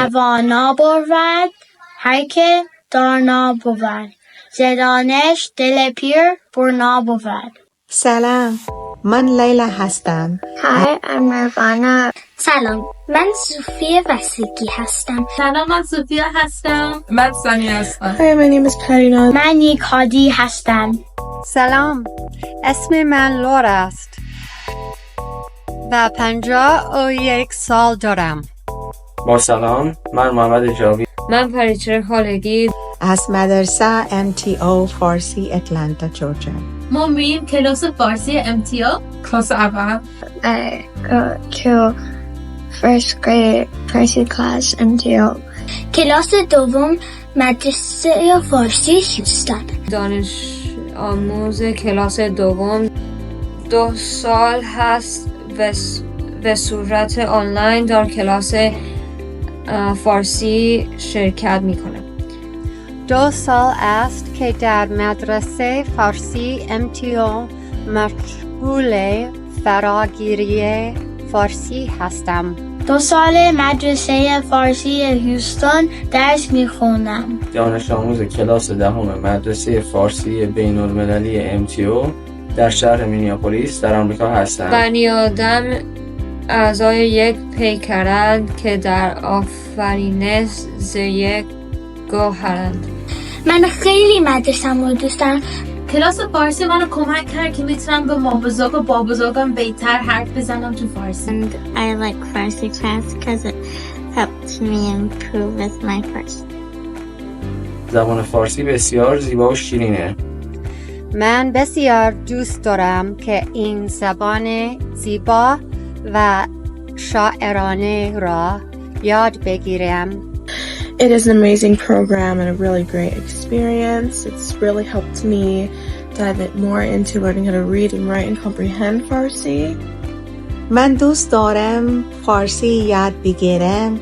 توانا بود هر که دانا بود. ز دانش دل پیر برنا بود. سلام، من لیلا هستم. Hi, I'm Nirvana. سلام، من صوفی وسیقی هستم. سلام، من صوفیا هستم. من سانی هستم. Hi, my name is Karina. من نیکادی هستم. سلام، اسم من لورا است و 51 سال دارم. با سلام، من محمد جاوید. من پریچه خالگی از مدرسه MTO فارسی اتلانتا جورجیا. ما میریم کلاس فارسی MTO. کلاس اول. I go to first grade Percy class MTO. کلاس دوم مدرسه فارسی هیوستن. دانش آموز کلاس دوم 2 سال هست به صورت آنلاین در کلاس فارسی شرکت میکنه. 2 سال است که در مدرسه فارسی MTO مشغول فراگیری فارسی هستم. 2 سال مدرسه فارسی هیوستن درس میخونم. دانش آموز کلاس دهم مدرسه فارسی بین المللی MTO در شهر مینیاپولیس در آمریکا هستم. بنی آدم اعضای یک پیکرند که در آفرینش یک گوهرند. من خیلی مدرسه‌م رو دوست دارم. کلاس فارسی منو کمک کرد که میتونم به مابزرگ و بابزرگم بهتر حرف بزنم تو فارسی. And I like Farsi class because it helps me improve with my Farsi. زبان فارسی بسیار زیبا و شیرینه. من بسیار دوست دارم که این زبان زیبا و شاعرانه را یاد بگیرم. It is an amazing program and a really great experience. It's really helped me dive more into learning how to read and write and comprehend Farsi. من دوست دارم فارسی یاد بگیرم.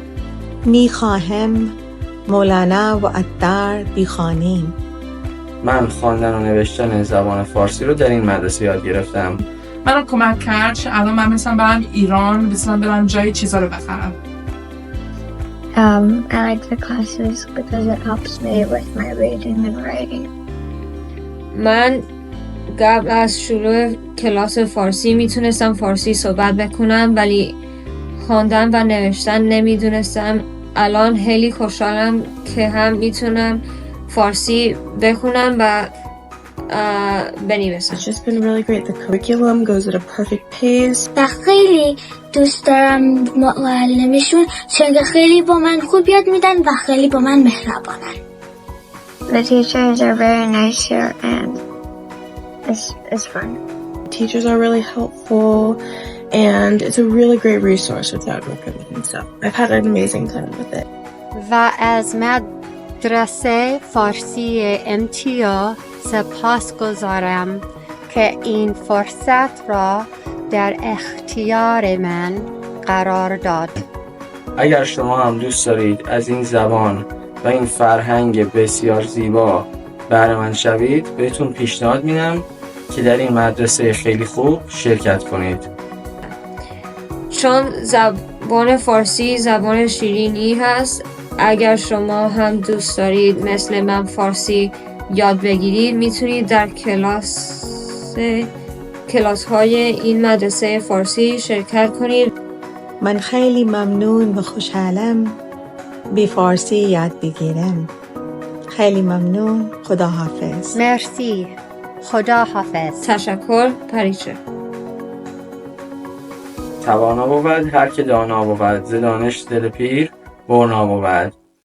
میخواهم مولانا و عطار بخوانیم. من خواندن و نوشتن زبان فارسی رو در این مدرسه یاد گرفتم. منو کمک کرد که الان من مثلا برم ایران بتونم برم جای چیزا رو بخرم. I like the classes because it helps me with my reading and writing. من قبل از شروع کلاس فارسی میتونستم فارسی صحبت بکنم ولی خواندن و نوشتن نمیدونستم. الان خیلی خوشحالم که هم میتونم فارسی بخونم و بنویسم. It's just been really great. The curriculum goes at a perfect pace. و خیلی دوست دارم معلمشون چون خیلی با من خوب یاد میدن و خیلی با من مهربانن. The teachers are very nice here and it's fun. Teachers are really helpful and it's a really great resource with that curriculum. So I've had an amazing time with it. و از مدرسه فارسی MTO سپاسگزارم که این فرصت را در اختیار من قرار داد. اگر شما هم دوست دارید از این زبان و این فرهنگ بسیار زیبا بهره مند شوید، بهتون پیشنهاد میدم که در این مدرسه خیلی خوب شرکت کنید. چون زبان فارسی زبان شیرینی هست. اگر شما هم دوست دارید مثل من فارسی یاد بگیرید میتونید در کلاس های این مدرسه فارسی شرکت کنید. من خیلی ممنون و خوشحالم به فارسی یاد بگیرم. خیلی ممنون. خدا حافظ. مرسی. خدا حافظ. تشکر. پریچه. توانا بود هر که دانا بود. ز دانش دل پیر برنا بود.